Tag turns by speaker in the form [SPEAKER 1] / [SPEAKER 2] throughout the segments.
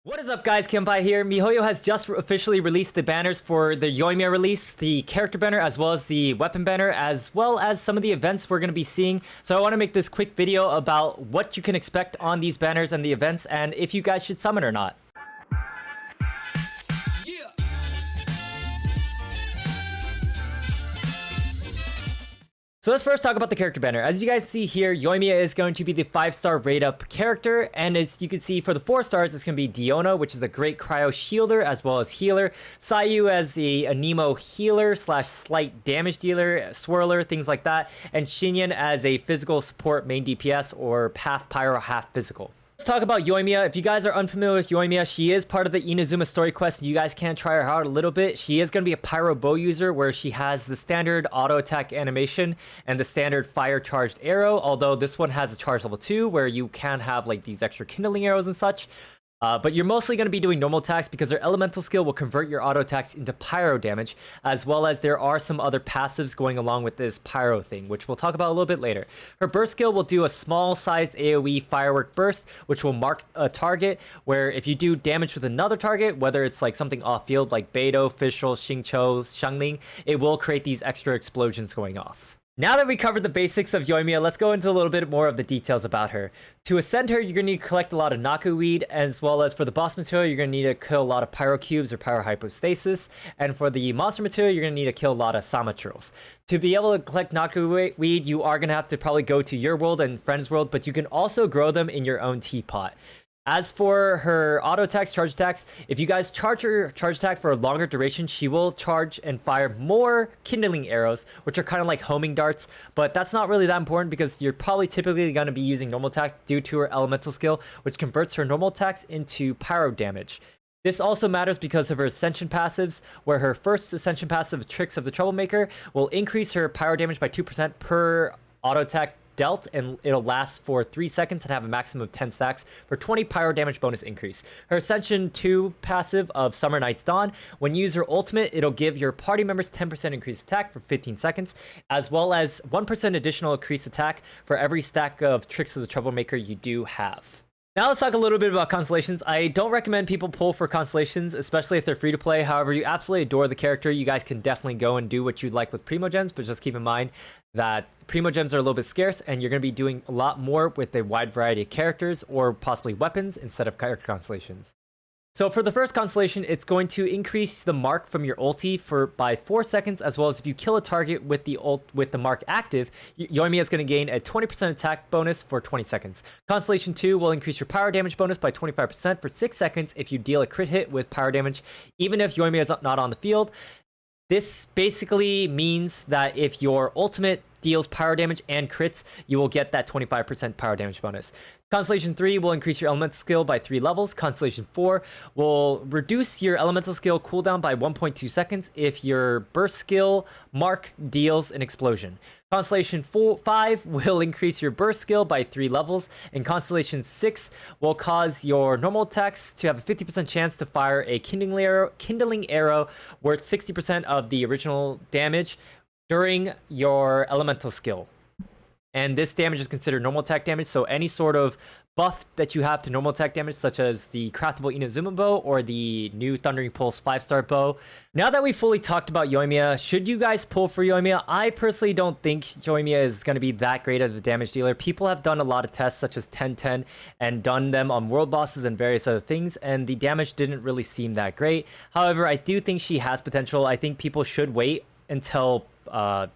[SPEAKER 1] What is up, guys? Kenpai here. MiHoYo has just officially released the banners for the Yoimiya release, the character banner, as well as the weapon banner, as well as some of the events we're going to be seeing. So I want to make this quick video about what you can expect on these banners and the events, and if you guys should summon or not. So let's first talk about the character banner. As you guys see here, Yoimiya is going to be the 5-star rate up character, and as you can see for the 4 stars, it's going to be Diona, which is a great cryo shielder as well as healer, Sayu as a Anemo healer slash slight damage dealer, swirler, things like that, and Xinyan as a physical support main DPS or half pyro, half physical. Let's talk about Yoimiya. If you guys are unfamiliar with Yoimiya, she is part of the Inazuma story quest. You guys can try her out a little bit. She is going to be a pyro bow user where she has the standard auto attack animation and the standard fire charged arrow, although this one has a charge level 2 where you can have like these extra kindling arrows and such. But you're mostly going to be doing normal attacks because her elemental skill will convert your auto attacks into pyro damage, as well as there are some other passives going along with this pyro thing, which we'll talk about a little bit later. Her burst skill will do a small sized AoE firework burst, which will mark a target where if you do damage with another target, whether it's like something off field like Beidou, Fischl, Xingqiu, Xiangling, it will create these extra explosions going off. Now that we covered the basics of Yoimiya, let's go into a little bit more of the details about her. To ascend her, you're going to need to collect a lot of Naku weed, as well as for the boss material, you're going to need to kill a lot of pyro cubes or pyro hypostasis, and for the monster material, you're going to need to kill a lot of Samatrils. To be able to collect Naku weed, you are going to have to probably go to your world and friend's world, but you can also grow them in your own teapot. As for her auto attacks, charge attacks, if you guys charge her charge attack for a longer duration, she will charge and fire more kindling arrows, which are kind of like homing darts, but that's not really that important because you're probably typically going to be using normal attacks due to her elemental skill, which converts her normal attacks into pyro damage. This also matters because of her Ascension passives, where her first Ascension passive, Tricks of the Troublemaker, will increase her pyro damage by 2% per auto attack dealt, and it'll last for 3 seconds and have a maximum of 10 stacks for 20 pyro damage bonus increase. Her Ascension 2 passive of Summer Night's Dawn, when you use her ultimate, it'll give your party members 10% increased attack for 15 seconds, as well as 1% additional increased attack for every stack of Tricks of the Troublemaker you do have. Now let's talk a little bit about constellations. I don't recommend people pull for constellations, especially if they're free to play. However, you absolutely adore the character, you guys can definitely go and do what you'd like with Primogems, but just keep in mind that Primogems are a little bit scarce and you're going to be doing a lot more with a wide variety of characters or possibly weapons instead of character constellations. So for the first constellation, it's going to increase the mark from your ulti by 4 seconds, as well as if you kill a target with the mark active, Yoimiya is going to gain a 20% attack bonus for 20 seconds. Constellation 2 will increase your pyro damage bonus by 25% for 6 seconds if you deal a crit hit with pyro damage, even if Yoimiya is not on the field. This basically means that if your ultimate deals pyro damage and crits, you will get that 25% pyro damage bonus. Constellation 3 will increase your elemental skill by 3 levels. Constellation 4 will reduce your elemental skill cooldown by 1.2 seconds if your burst skill mark deals an explosion. Constellation 5 will increase your burst skill by 3 levels, and Constellation 6 will cause your normal attacks to have a 50% chance to fire a kindling arrow worth 60% of the original damage during your elemental skill. And this damage is considered normal attack damage, so any sort of buff that you have to normal attack damage, such as the craftable Inazuma bow or the new Thundering Pulse 5-star bow. Now that we fully talked about Yoimiya, should you guys pull for Yoimiya? I personally don't think Yoimiya is going to be that great of a damage dealer. People have done a lot of tests such as 10-10 and done them on world bosses and various other things, and the damage didn't really seem that great. However, I do think she has potential. I think people should wait until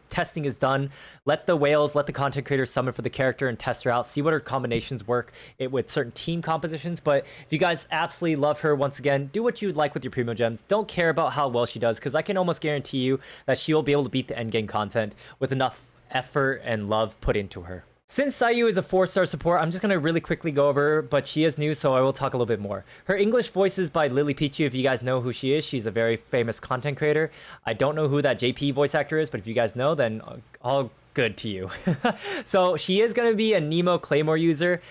[SPEAKER 1] testing is done. Let the whales, let the content creators summon for the character and test her out, see what her combinations work with certain team compositions. But if you guys absolutely love her, once again, do what you'd like with your Primogems. Don't care about how well she does, because I can almost guarantee you that she will be able to beat the endgame content with enough effort and love put into her. Since Sayu is a 4-star support, I'm just going to really quickly go over her, but she is new, so I will talk a little bit more. Her English voice is by Lily Pichu, if you guys know who she is. She's a very famous content creator. I don't know who that JP voice actor is, but if you guys know, then all good to you. So she is going to be a Nemo Claymore user.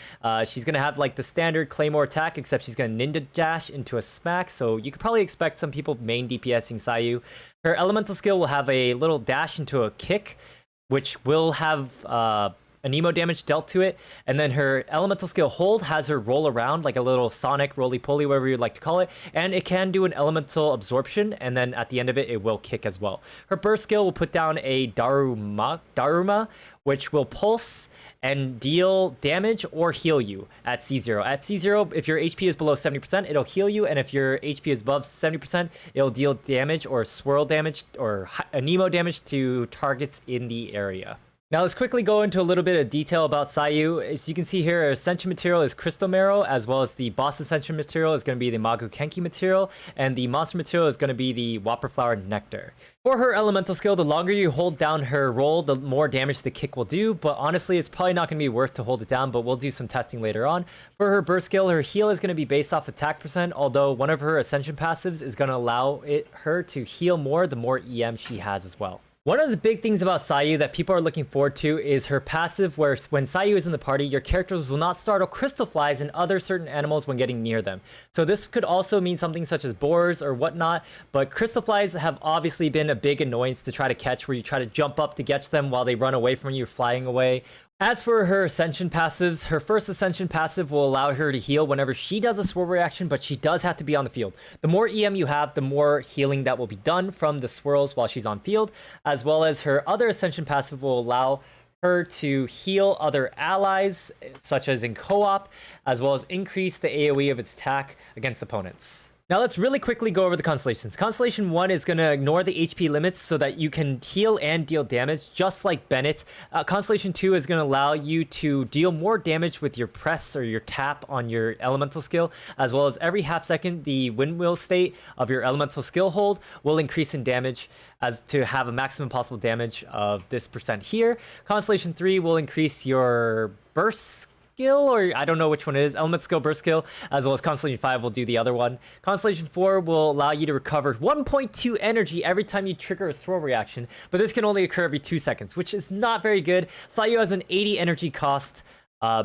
[SPEAKER 1] She's going to have like the standard Claymore attack, except she's going to ninja dash into a smack, so you could probably expect some people main DPSing Sayu. Her elemental skill will have a little dash into a kick, which will have Anemo damage dealt to it, and then her elemental skill hold has her roll around like a little Sonic roly-poly, whatever you'd like to call it, and it can do an elemental absorption, and then at the end of it, it will kick as well. Her burst skill will put down a Daruma, which will pulse and deal damage or heal you at C0. At C0, if your HP is below 70%, it'll heal you, and if your HP is above 70%, it'll deal damage or swirl damage or Anemo damage to targets in the area. Now let's quickly go into a little bit of detail about Sayu. As you can see here, her Ascension material is Crystal Marrow, as well as the boss Ascension material is going to be the Magu Kenki material, and the monster material is going to be the Whopper Flower Nectar. For her elemental skill, the longer you hold down her roll, the more damage the kick will do, but honestly, it's probably not going to be worth to hold it down, but we'll do some testing later on. For her burst skill, her heal is going to be based off attack percent, although one of her Ascension passives is going to allow her to heal more the more EM she has as well. One of the big things about Sayu that people are looking forward to is her passive, where when Sayu is in the party, your characters will not startle crystal flies and other certain animals when getting near them. So this could also mean something such as boars or whatnot, but crystal flies have obviously been a big annoyance to try to catch, where you try to jump up to catch them while they run away from you, flying away. As for her Ascension passives, her first Ascension passive will allow her to heal whenever she does a swirl reaction, but she does have to be on the field. The more EM you have, the more healing that will be done from the swirls while she's on field, as well as her other Ascension passive will allow her to heal other allies, such as in co-op, as well as increase the AoE of its attack against opponents. Now let's really quickly go over the constellations. Constellation 1 is going to ignore the HP limits so that you can heal and deal damage, just like Bennett. Constellation 2 is going to allow you to deal more damage with your press or your tap on your elemental skill, as well as every half second, the windmill state of your elemental skill hold will increase in damage as to have a maximum possible damage of this percent here. Constellation 3 will increase your burst skill, or I don't know which one it is, element skill, burst skill, as well as Constellation 5 will do the other one. Constellation 4 will allow you to recover 1.2 energy every time you trigger a swirl reaction, but this can only occur every 2 seconds, which is not very good. Sayu has an 80 energy cost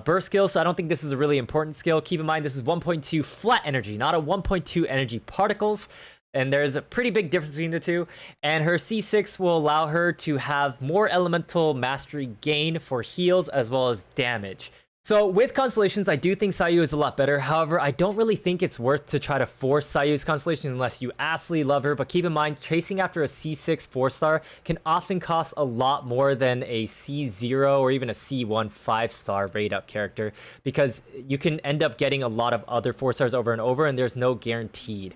[SPEAKER 1] burst skill, so I don't think this is a really important skill. Keep in mind, this is 1.2 flat energy, not a 1.2 energy particles. And there's a pretty big difference between the two. And her C6 will allow her to have more elemental mastery gain for heals as well as damage. So with constellations, I do think Sayu is a lot better. However, I don't really think it's worth to try to force Sayu's constellation unless you absolutely love her. But keep in mind, chasing after a C6 4-star can often cost a lot more than a C0 or even a C1 5-star rate up character, because you can end up getting a lot of other 4-stars over and over, and there's no guaranteed.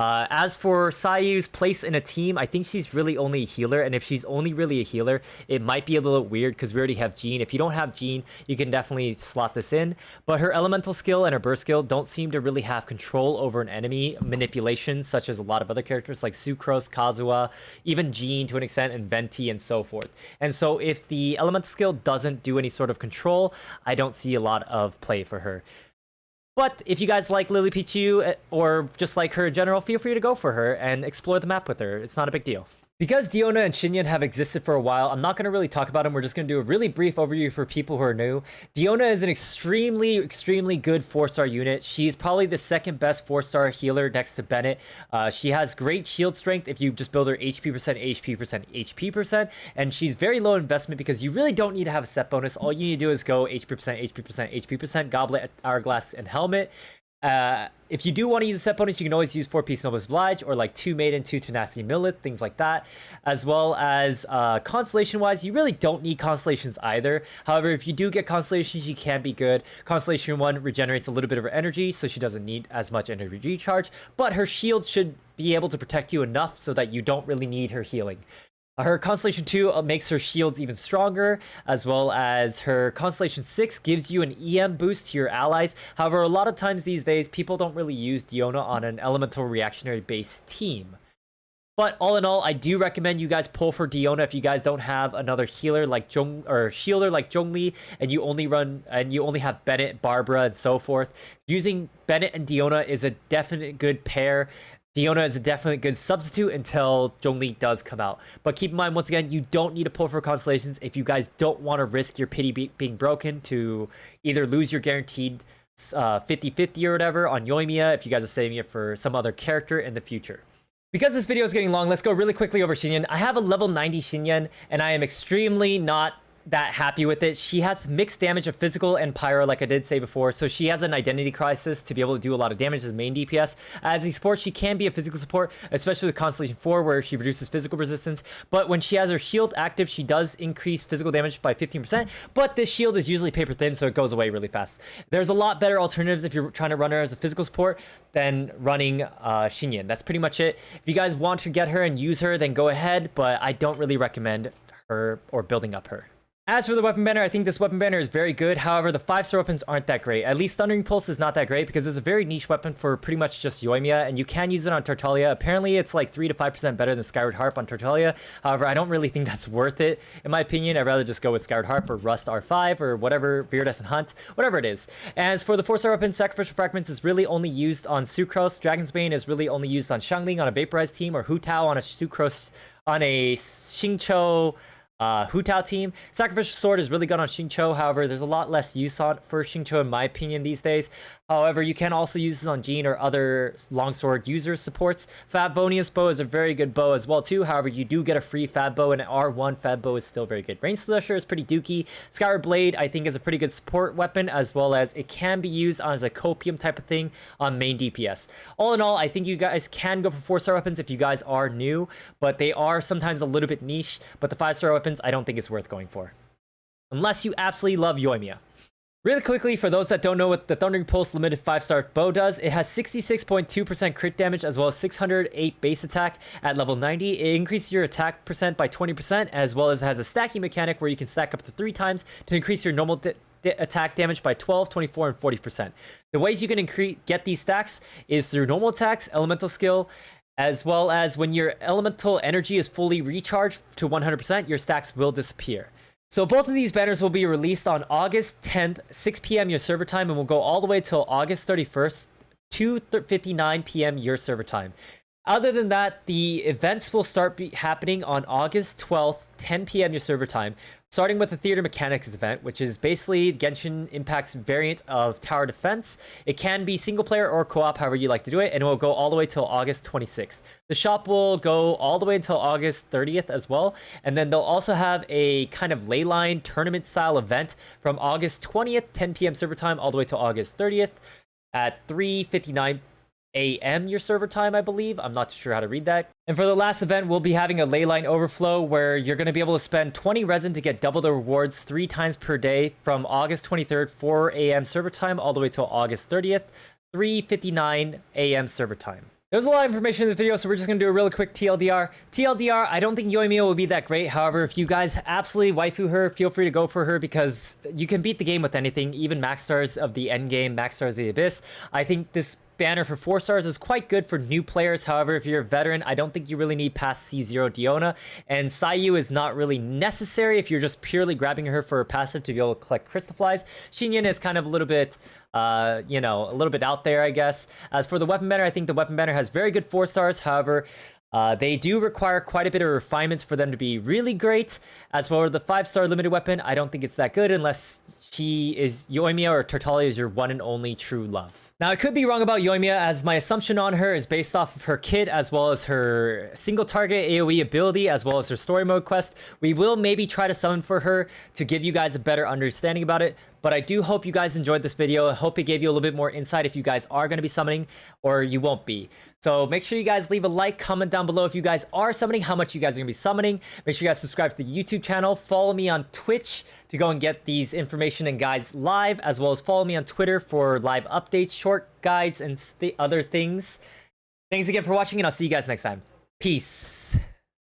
[SPEAKER 1] As for Sayu's place in a team, I think she's really only a healer, and if she's only really a healer, it might be a little weird because we already have Jean. If you don't have Jean, you can definitely slot this in, but her elemental skill and her burst skill don't seem to really have control over an enemy manipulation, such as a lot of other characters like Sucrose, Kazuha, even Jean to an extent, and Venti, and so forth. And so if the elemental skill doesn't do any sort of control, I don't see a lot of play for her. But if you guys like Lily Pichu or just like her in general, feel free to go for her and explore the map with her. It's not a big deal. Because Diona and Xinyan have existed for a while, I'm not going to really talk about them. We're just going to do a really brief overview for people who are new. Diona is an extremely good 4-star unit. She's probably the second best 4-star healer next to Bennett. She has great shield strength if you just build her HP percent, HP percent, HP percent. And she's very low investment because you really don't need to have a set bonus. All you need to do is go HP percent, HP percent, HP percent, Goblet, Hourglass, and Helmet. If you do want to use a set bonus, you can always use 4-piece Noblesse Oblige or like 2 Maiden, 2 Tenacity Millet, things like that. As well as constellation-wise, you really don't need constellations either. However, if you do get constellations, you can be good. Constellation 1 regenerates a little bit of her energy, so she doesn't need as much energy recharge, but her shield should be able to protect you enough so that you don't really need her healing. Her Constellation 2 makes her shields even stronger, as well as her Constellation 6 gives you an EM boost to your allies. However, a lot of times these days, people don't really use Diona on an elemental reactionary based team. But all in all, I do recommend you guys pull for Diona if you guys don't have another healer like shielder like Zhongli, and you only have Bennett, Barbara, and so forth. Using Bennett and Diona is a definite good pair. Diona is a definitely good substitute until Zhongli does come out. But keep in mind, once again, you don't need to pull for constellations if you guys don't want to risk your pity being broken to either lose your guaranteed 50-50 or whatever on Yoimiya if you guys are saving it for some other character in the future. Because this video is getting long, let's go really quickly over Xinyan. I have a level 90 Xinyan, and I am extremely not that happy with it. She has mixed damage of physical and pyro, like I did say before, so she has an identity crisis to be able to do a lot of damage as main DPS. As a support, she can be a physical support, especially with Constellation 4, where she reduces physical resistance, but when she has her shield active, she does increase physical damage by 15%, but this shield is usually paper thin, so it goes away really fast. There's a lot better alternatives if you're trying to run her as a physical support than running Xinyan. That's pretty much it. If you guys want to get her and use her, then go ahead, but I don't really recommend her or building up her. As for the weapon banner, I think this weapon banner is very good. However, the 5-star weapons aren't that great. At least Thundering Pulse is not that great because it's a very niche weapon for pretty much just Yoimiya, and you can use it on Tartaglia. Apparently, it's like 3 to 5% better than Skyward Harp on Tartaglia. However, I don't really think that's worth it. In my opinion, I'd rather just go with Skyward Harp or Rust R5 or whatever, Viridescent Hunt, whatever it is. As for the 4-star weapon, Sacrificial Fragments is really only used on Sucrose. Dragon's Bane is really only used on Xiangling on a Vaporized team, or Hu Tao on a Sucrose on a Xingqiu Hu Tao team. Sacrificial Sword is really good on Xingqiu. However, there's a lot less use for Xingqiu in my opinion these days. However, you can also use this on Jean or other longsword user supports. Favonius Bow is a very good bow as well too. However, you do get a free Fab Bow, and an R1 Fab Bow is still very good. Range Slasher is pretty dookie. Skyward Blade I think is a pretty good support weapon, as well as it can be used as a copium type of thing on main DPS. All in all, I think you guys can go for 4-star weapons if you guys are new, but they are sometimes a little bit niche. But the 5-star weapons I don't think it's worth going for, unless you absolutely love Yoimiya. Really quickly, for those that don't know what the Thundering Pulse limited 5-star bow does, it has 66.2% crit damage as well as 608 base attack at level 90. It increases your attack percent by 20%, as well as it has a stacking mechanic where you can stack up to 3 times to increase your normal attack damage by 12, 24, and 40%. The ways you can get these stacks is through normal attacks, elemental skill, as well as when your elemental energy is fully recharged to 100%, your stacks will disappear. So both of these banners will be released on August 10th, 6 p.m. your server time, and will go all the way till August 31st, 2:59 p.m. your server time. Other than that, the events will start happening on August 12th, 10 p.m. your server time, starting with the Theater Mechanics event, which is basically Genshin Impact's variant of Tower Defense. It can be single player or co-op, however you like to do it, and it will go all the way till August 26th. The shop will go all the way until August 30th as well, and then they'll also have a kind of leyline tournament style event from August 20th, 10 p.m. server time, all the way till August 30th at 3:59 a.m. your server time, I believe. I'm not sure how to read that. And for the last event, we'll be having a leyline overflow where you're going to be able to spend 20 resin to get double the rewards 3 times per day from August 23rd, 4 a.m. server time, all the way till August 30th, 3:59 a.m. server time. There's a lot of information in the video, so we're just going to do a really quick TLDR. TLDR, I don't think Yoimiya will be that great. However, if you guys absolutely waifu her, feel free to go for her because you can beat the game with anything, even max stars of the end game, max stars of the abyss. I think this banner for 4 stars is quite good for new players. However, if you're a veteran, I don't think you really need past C0 Diona, and Sayu is not really necessary if you're just purely grabbing her for a passive to be able to collect crystal flies. Xinyan is kind of a little bit a little bit out there, I guess. As for the weapon banner, I think the weapon banner has very good 4 stars. However, they do require quite a bit of refinements for them to be really great. As for the 5-star limited weapon, I don't think it's that good unless she is Yoimiya or Tartaglia is your one and only true love. Now, I could be wrong about Yoimiya, as my assumption on her is based off of her kit, as well as her single target AoE ability, as well as her story mode quest. We will maybe try to summon for her to give you guys a better understanding about it, but I do hope you guys enjoyed this video. I hope it gave you a little bit more insight if you guys are going to be summoning or you won't be. So make sure you guys leave a like, comment down below if you guys are summoning, how much you guys are going to be summoning. Make sure you guys subscribe to the YouTube channel. Follow me on Twitch to go and get these information and guides live, as well as follow me on Twitter for live updates, short guides, and other things. Thanks again for watching, and I'll see you guys next time. Peace.